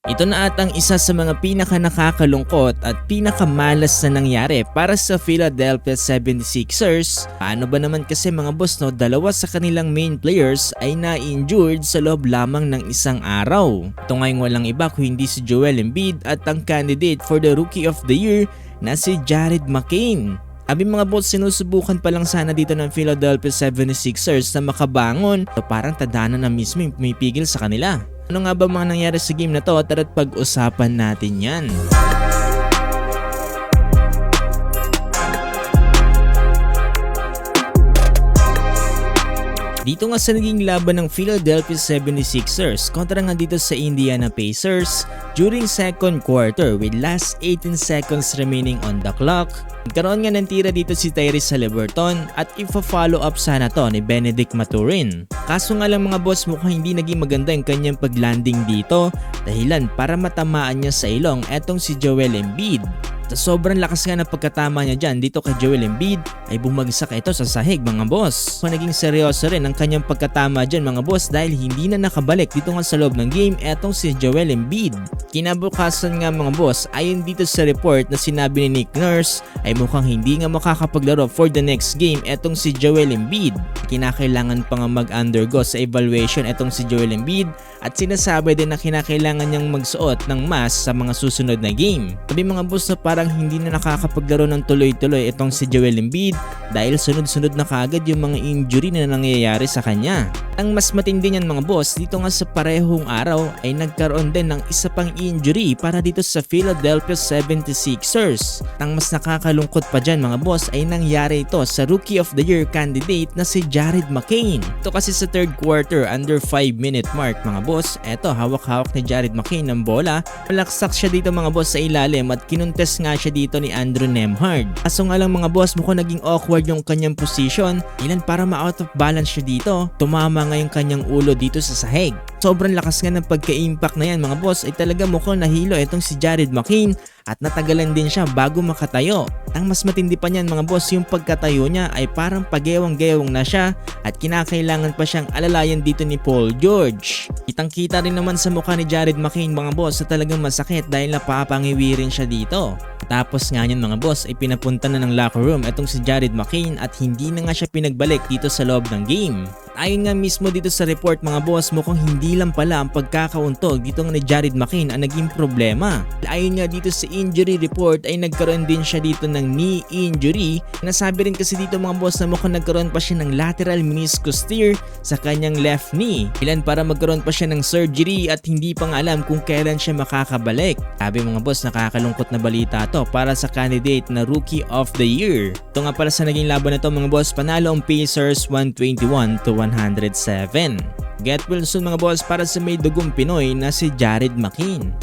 Ito na atang isa sa mga pinaka nakakalungkot at pinakamalas na nangyari para sa Philadelphia 76ers. Paano ba naman kasi mga boss no, dalawa sa kanilang main players ay na-injured sa loob lamang ng isang araw. Ito ngayong walang iba kung hindi si Joel Embiid at ang candidate for the Rookie of the Year na si Jared McCain. Abi mga boss, sinusubukan pa lang sana dito ng Philadelphia 76ers na makabangon o parang tadhana na mismo yung pumipigil sa kanila. Ano nga ba mga nangyari sa game na to? Tara't pag-usapan natin yan. Dito nga sa naging laban ng Philadelphia 76ers kontra nga dito sa Indiana Pacers during second quarter with last 18 seconds remaining on the clock. Nagkaroon nga ng tira dito si Tyrese Haliburton at ifa-follow up sana to ni Benedict Mathurin. Kaso nga lang mga boss, mukhang hindi naging maganda yung kanyang paglanding dito dahilan para matamaan niya sa ilong etong si Joel Embiid. Sa sobrang lakas nga ng pagkatama niya dyan dito kay Joel Embiid ay bumagsak ito sa sahig mga boss. Naging seryoso rin ang kanyang pagkatama dyan mga boss dahil hindi na nakabalik dito nga sa loob ng game etong si Joel Embiid. Kinabukasan nga mga boss, ayon dito sa report na sinabi ni Nick Nurse ay mukhang hindi nga makakapaglaro for the next game etong si Joel Embiid. Kinakailangan pa nga mag-undergo sa evaluation etong si Joel Embiid at sinasabi din na kinakailangan niyang magsuot ng mask sa mga susunod na game. Sabi mga boss na parang hindi na nakakapaglaro ng tuloy-tuloy itong si Joel Embiid dahil sunod-sunod na kaagad yung mga injury na nangyayari sa kanya. Ang mas matindi niyan mga boss, dito nga sa parehong araw ay nagkaroon din ng isa pang injury para dito sa Philadelphia 76ers. Ang mas nakakalungkot pa dyan mga boss ay nangyari ito sa Rookie of the Year candidate na si Jared McCain. Ito kasi sa third quarter under 5-minute mark mga boss, eto hawak-hawak ni Jared McCain ng bola. Malaksak siya dito mga boss sa ilalim at kinuntes nga siya dito ni Andrew Nembhard. Kaso nga lang mga boss, mukhang naging awkward yung kanyang position. Ilan para ma-out of balance siya dito. Tumama nga yung kanyang ulo dito sa sahig. Sobrang lakas nga ng pagka-impact na yan mga boss ay talaga mukhang nahilo itong si Jared McCain at natagalan din siya bago makatayo. Ang mas matindi pa niyan mga boss, yung pagkatayo niya ay parang pagewang-gewang na siya at kinakailangan pa siyang alalayan dito ni Paul George. Kitang-kita rin naman sa mukha ni Jared McCain mga boss na talagang masakit dahil napapangiwi rin siya dito. Tapos nga niyan mga boss ay pinapunta na ng locker room itong si Jared McCain at hindi na nga siya pinagbalik dito sa loob ng game. Ayon nga mismo dito sa report mga boss, mukhang hindi lang pala ang pagkakauntog dito nga ni Jared McCain ang naging problema. Ayon nga dito sa injury report ay nagkaroon din siya dito ng knee injury. Nasabi rin kasi dito mga boss na mukhang nagkaroon pa siya ng lateral meniscus tear sa kanyang left knee. Ilan para magkaroon pa siya ng surgery at hindi pa nga alam kung kailan siya makakabalik. Sabi mga boss, nakakalungkot na balita to para sa candidate na Rookie of the Year. Ito nga para sa naging laban na to mga boss, panalo ang Pacers 121-107. Get well soon mga boss para sa may dugong Pinoy na si Jared McCain.